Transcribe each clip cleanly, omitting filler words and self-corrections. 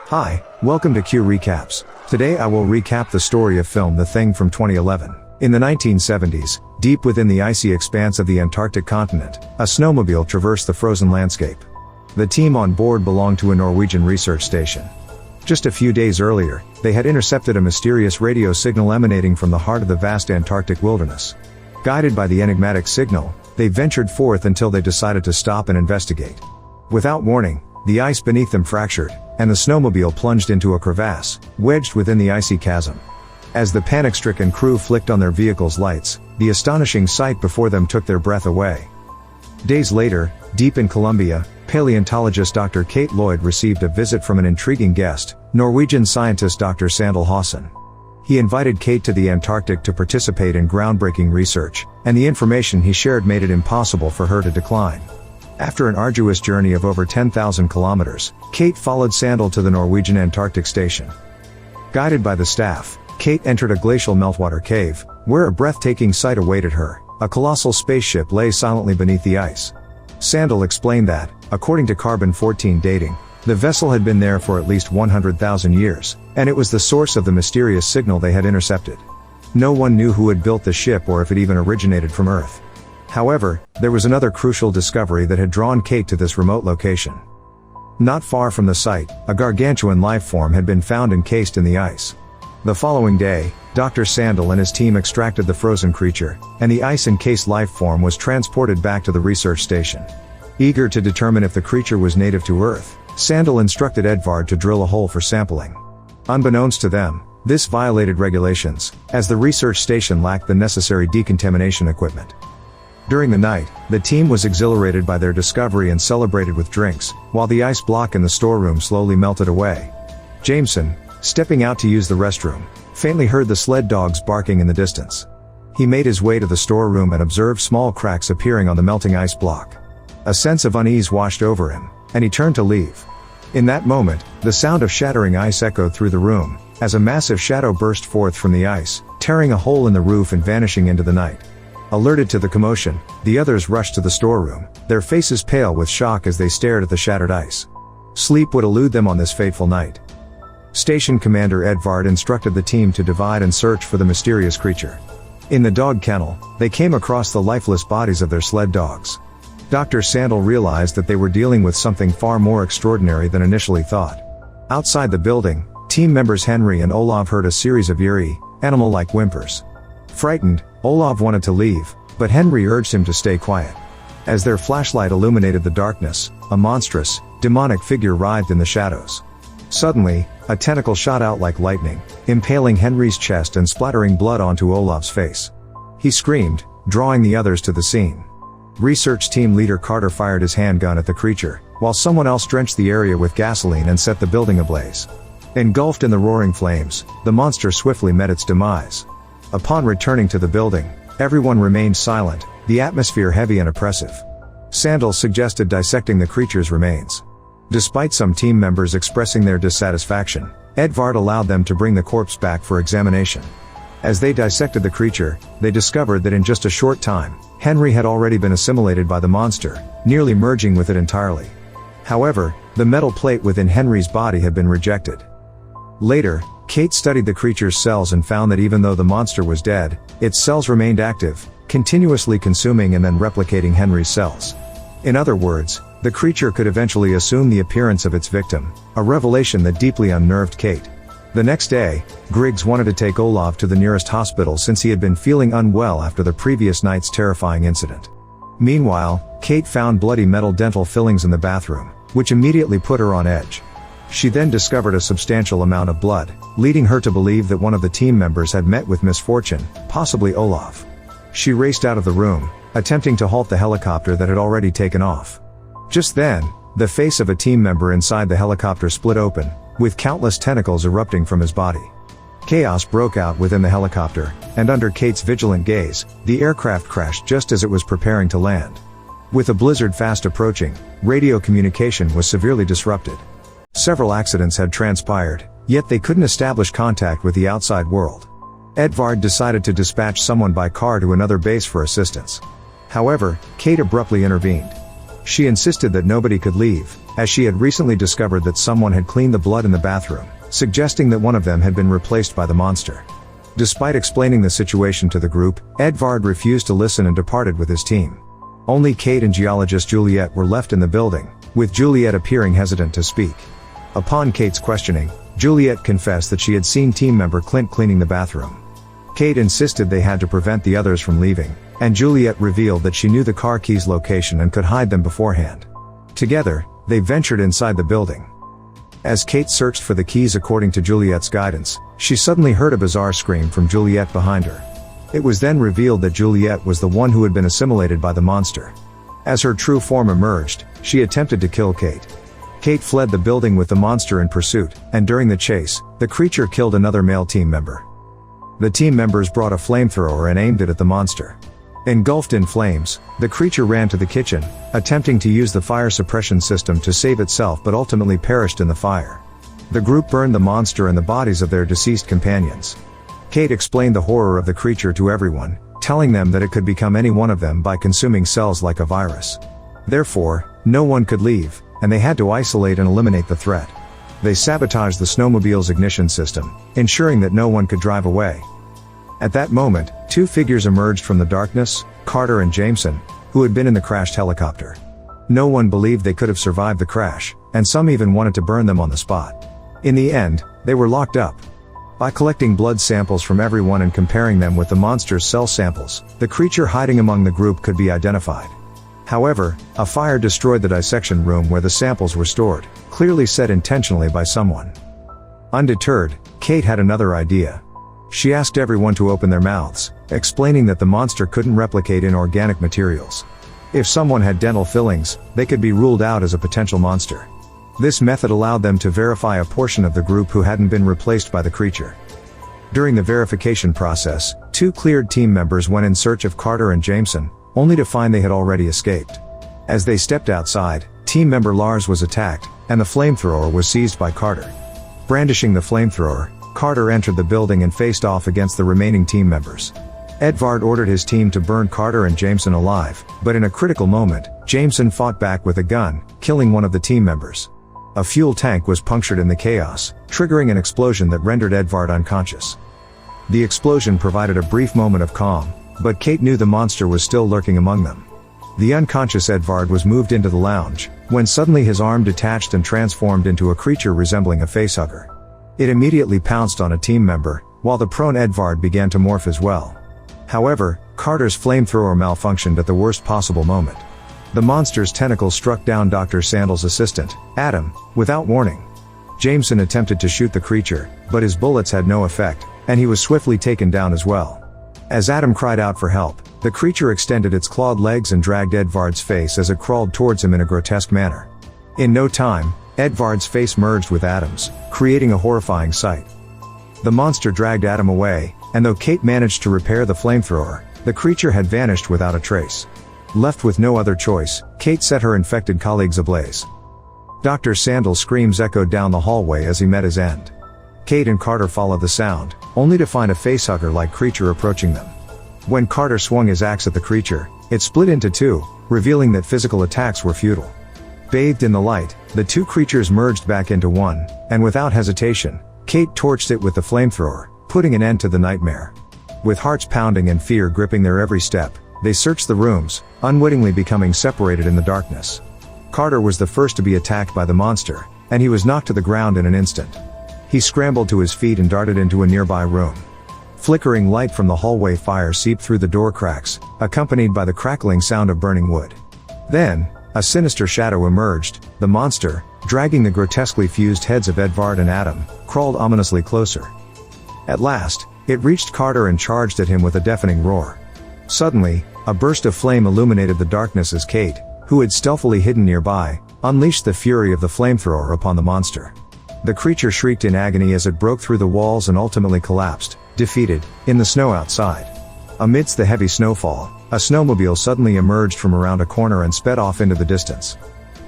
Hi, welcome to Q Recaps. Today I will recap the story of film The Thing from 2011. In the 1970s, deep within the icy expanse of the Antarctic continent, a snowmobile traversed the frozen landscape. The team on board belonged to a Norwegian research station. Just a few days earlier, they had intercepted a mysterious radio signal emanating from the heart of the vast Antarctic wilderness. Guided by the enigmatic signal, they ventured forth until they decided to stop and investigate. Without warning, the ice beneath them fractured, and the snowmobile plunged into a crevasse, wedged within the icy chasm. As the panic-stricken crew flicked on their vehicle's lights, the astonishing sight before them took their breath away. Days later, deep in Colombia, paleontologist Dr. Kate Lloyd received a visit from an intriguing guest, Norwegian scientist Dr. Sandal Haasen. He invited Kate to the Antarctic to participate in groundbreaking research, and the information he shared made it impossible for her to decline. After an arduous journey of over 10,000 kilometers, Kate followed Sandal to the Norwegian Antarctic station. Guided by the staff, Kate entered a glacial meltwater cave, where a breathtaking sight awaited her. A colossal spaceship lay silently beneath the ice. Sandal explained that, according to carbon-14 dating, the vessel had been there for at least 100,000 years, and it was the source of the mysterious signal they had intercepted. No one knew who had built the ship or if it even originated from Earth. However, there was another crucial discovery that had drawn Kate to this remote location. Not far from the site, a gargantuan life form had been found encased in the ice. The following day, Dr. Sandal and his team extracted the frozen creature, and the ice-encased life form was transported back to the research station. Eager to determine if the creature was native to Earth, Sandal instructed Edvard to drill a hole for sampling. Unbeknownst to them, this violated regulations, as the research station lacked the necessary decontamination equipment. During the night, the team was exhilarated by their discovery and celebrated with drinks, while the ice block in the storeroom slowly melted away. Jameson, stepping out to use the restroom, faintly heard the sled dogs barking in the distance. He made his way to the storeroom and observed small cracks appearing on the melting ice block. A sense of unease washed over him, and he turned to leave. In that moment, the sound of shattering ice echoed through the room, as a massive shadow burst forth from the ice, tearing a hole in the roof and vanishing into the night. Alerted to the commotion, the others rushed to the storeroom, their faces pale with shock as they stared at the shattered ice. Sleep would elude them on this fateful night. Station Commander Edvard instructed the team to divide and search for the mysterious creature. In the dog kennel, they came across the lifeless bodies of their sled dogs. Dr. Sandal realized that they were dealing with something far more extraordinary than initially thought. Outside the building, team members Henry and Olav heard a series of eerie, animal-like whimpers. Frightened, Olav wanted to leave, but Henry urged him to stay quiet. As their flashlight illuminated the darkness, a monstrous, demonic figure writhed in the shadows. Suddenly, a tentacle shot out like lightning, impaling Henry's chest and splattering blood onto Olav's face. He screamed, drawing the others to the scene. Research team leader Carter fired his handgun at the creature, while someone else drenched the area with gasoline and set the building ablaze. Engulfed in the roaring flames, the monster swiftly met its demise. Upon returning to the building, everyone remained silent, the atmosphere heavy and oppressive. Sandal suggested dissecting the creature's remains. Despite some team members expressing their dissatisfaction, Edvard allowed them to bring the corpse back for examination. As they dissected the creature, they discovered that in just a short time, Henry had already been assimilated by the monster, nearly merging with it entirely. However, the metal plate within Henry's body had been rejected. Later, Kate studied the creature's cells and found that even though the monster was dead, its cells remained active, continuously consuming and then replicating Henry's cells. In other words, the creature could eventually assume the appearance of its victim, a revelation that deeply unnerved Kate. The next day, Griggs wanted to take Olav to the nearest hospital since he had been feeling unwell after the previous night's terrifying incident. Meanwhile, Kate found bloody metal dental fillings in the bathroom, which immediately put her on edge. She then discovered a substantial amount of blood, leading her to believe that one of the team members had met with misfortune, possibly Olav. She raced out of the room, attempting to halt the helicopter that had already taken off. Just then, the face of a team member inside the helicopter split open, with countless tentacles erupting from his body. Chaos broke out within the helicopter, and under Kate's vigilant gaze, the aircraft crashed just as it was preparing to land. With a blizzard fast approaching, radio communication was severely disrupted. Several accidents had transpired, yet they couldn't establish contact with the outside world. Edvard decided to dispatch someone by car to another base for assistance. However, Kate abruptly intervened. She insisted that nobody could leave, as she had recently discovered that someone had cleaned the blood in the bathroom, suggesting that one of them had been replaced by the monster. Despite explaining the situation to the group, Edvard refused to listen and departed with his team. Only Kate and geologist Juliet were left in the building, with Juliet appearing hesitant to speak. Upon Kate's questioning, Juliet confessed that she had seen team member Clint cleaning the bathroom. Kate insisted they had to prevent the others from leaving, and Juliet revealed that she knew the car keys' location and could hide them beforehand. Together, they ventured inside the building. As Kate searched for the keys according to Juliet's guidance, she suddenly heard a bizarre scream from Juliet behind her. It was then revealed that Juliet was the one who had been assimilated by the monster. As her true form emerged, she attempted to kill Kate. Kate fled the building with the monster in pursuit, and during the chase, the creature killed another male team member. The team members brought a flamethrower and aimed it at the monster. Engulfed in flames, the creature ran to the kitchen, attempting to use the fire suppression system to save itself but ultimately perished in the fire. The group burned the monster and the bodies of their deceased companions. Kate explained the horror of the creature to everyone, telling them that it could become any one of them by consuming cells like a virus. Therefore, no one could leave, and they had to isolate and eliminate the threat. They sabotaged the snowmobile's ignition system, ensuring that no one could drive away. At that moment, two figures emerged from the darkness, Carter and Jameson, who had been in the crashed helicopter. No one believed they could have survived the crash, and some even wanted to burn them on the spot. In the end, they were locked up. By collecting blood samples from everyone and comparing them with the monster's cell samples, the creature hiding among the group could be identified. However, a fire destroyed the dissection room where the samples were stored, clearly set intentionally by someone. Undeterred, Kate had another idea. She asked everyone to open their mouths, explaining that the monster couldn't replicate inorganic materials. If someone had dental fillings, they could be ruled out as a potential monster. This method allowed them to verify a portion of the group who hadn't been replaced by the creature. During the verification process, two cleared team members went in search of Carter and Jameson, only to find they had already escaped. As they stepped outside, team member Lars was attacked, and the flamethrower was seized by Carter. Brandishing the flamethrower, Carter entered the building and faced off against the remaining team members. Edvard ordered his team to burn Carter and Jameson alive, but in a critical moment, Jameson fought back with a gun, killing one of the team members. A fuel tank was punctured in the chaos, triggering an explosion that rendered Edvard unconscious. The explosion provided a brief moment of calm, but Kate knew the monster was still lurking among them. The unconscious Edvard was moved into the lounge, when suddenly his arm detached and transformed into a creature resembling a facehugger. It immediately pounced on a team member, while the prone Edvard began to morph as well. However, Carter's flamethrower malfunctioned at the worst possible moment. The monster's tentacles struck down Dr. Sandel's assistant, Adam, without warning. Jameson attempted to shoot the creature, but his bullets had no effect, and he was swiftly taken down as well. As Adam cried out for help, the creature extended its clawed legs and dragged Edvard's face as it crawled towards him in a grotesque manner. In no time, Edvard's face merged with Adam's, creating a horrifying sight. The monster dragged Adam away, and though Kate managed to repair the flamethrower, the creature had vanished without a trace. Left with no other choice, Kate set her infected colleagues ablaze. Dr. Sandel's screams echoed down the hallway as he met his end. Kate and Carter followed the sound, only to find a facehugger-like creature approaching them. When Carter swung his axe at the creature, it split into two, revealing that physical attacks were futile. Bathed in the light, the two creatures merged back into one, and without hesitation, Kate torched it with the flamethrower, putting an end to the nightmare. With hearts pounding and fear gripping their every step, they searched the rooms, unwittingly becoming separated in the darkness. Carter was the first to be attacked by the monster, and he was knocked to the ground in an instant. He scrambled to his feet and darted into a nearby room. Flickering light from the hallway fire seeped through the door cracks, accompanied by the crackling sound of burning wood. Then, a sinister shadow emerged. The monster, dragging the grotesquely fused heads of Edvard and Adam, crawled ominously closer. At last, it reached Carter and charged at him with a deafening roar. Suddenly, a burst of flame illuminated the darkness as Kate, who had stealthily hidden nearby, unleashed the fury of the flamethrower upon the monster. The creature shrieked in agony as it broke through the walls and ultimately collapsed, defeated, in the snow outside. Amidst the heavy snowfall, a snowmobile suddenly emerged from around a corner and sped off into the distance.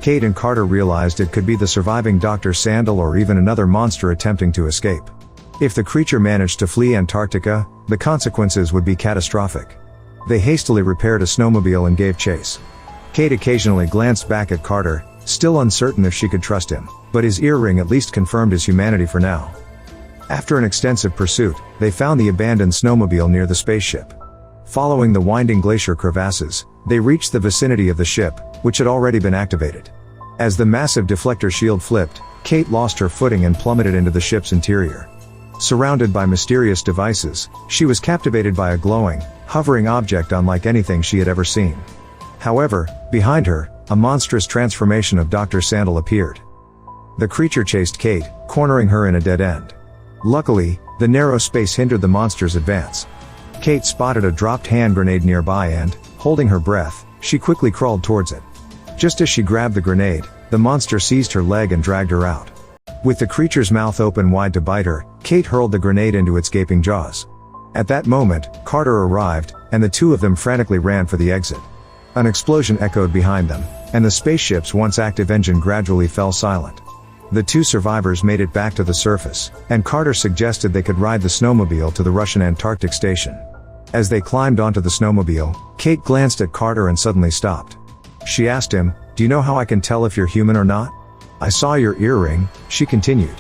Kate and Carter realized it could be the surviving Dr. Sandel or even another monster attempting to escape. If the creature managed to flee Antarctica, the consequences would be catastrophic. They hastily repaired a snowmobile and gave chase. Kate occasionally glanced back at Carter, still uncertain if she could trust him, but his earring at least confirmed his humanity for now. After an extensive pursuit, they found the abandoned snowmobile near the spaceship. Following the winding glacier crevasses, they reached the vicinity of the ship, which had already been activated. As the massive deflector shield flipped, Kate lost her footing and plummeted into the ship's interior. Surrounded by mysterious devices, she was captivated by a glowing, hovering object unlike anything she had ever seen. However, behind her, a monstrous transformation of Dr. Sandal appeared. The creature chased Kate, cornering her in a dead end. Luckily, the narrow space hindered the monster's advance. Kate spotted a dropped hand grenade nearby and, holding her breath, she quickly crawled towards it. Just as she grabbed the grenade, the monster seized her leg and dragged her out. With the creature's mouth open wide to bite her, Kate hurled the grenade into its gaping jaws. At that moment, Carter arrived, and the two of them frantically ran for the exit. An explosion echoed behind them, and the spaceship's once active engine gradually fell silent. The two survivors made it back to the surface, and Carter suggested they could ride the snowmobile to the Russian Antarctic station. As they climbed onto the snowmobile, Kate glanced at Carter and suddenly stopped. She asked him, "Do you know how I can tell if you're human or not?" "I saw your earring," she continued.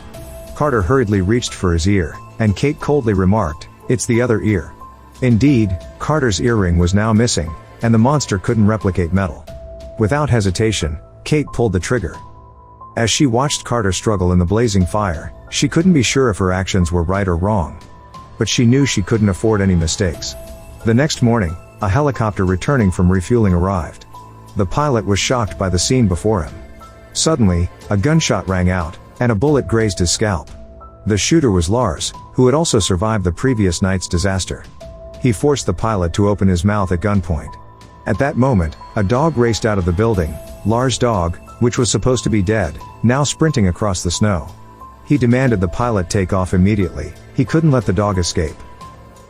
Carter hurriedly reached for his ear, and Kate coldly remarked, "It's the other ear." Indeed, Carter's earring was now missing, and the monster couldn't replicate metal. Without hesitation, Kate pulled the trigger. As she watched Carter struggle in the blazing fire, she couldn't be sure if her actions were right or wrong. But she knew she couldn't afford any mistakes. The next morning, a helicopter returning from refueling arrived. The pilot was shocked by the scene before him. Suddenly, a gunshot rang out, and a bullet grazed his scalp. The shooter was Lars, who had also survived the previous night's disaster. He forced the pilot to open his mouth at gunpoint. At that moment, a dog raced out of the building, Lars' dog, which was supposed to be dead, now sprinting across the snow. He demanded the pilot take off immediately. He couldn't let the dog escape.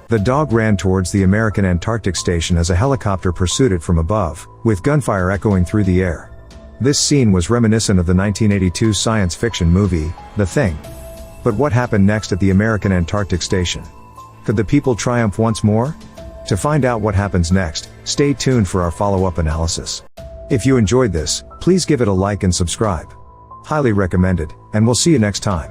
The dog ran towards the American Antarctic station as a helicopter pursued it from above, with gunfire echoing through the air. This scene was reminiscent of the 1982 science fiction movie, The Thing. But what happened next at the American Antarctic station? Could the people triumph once more? To find out what happens next, stay tuned for our follow-up analysis. If you enjoyed this, please give it a like and subscribe. Highly recommended, and we'll see you next time.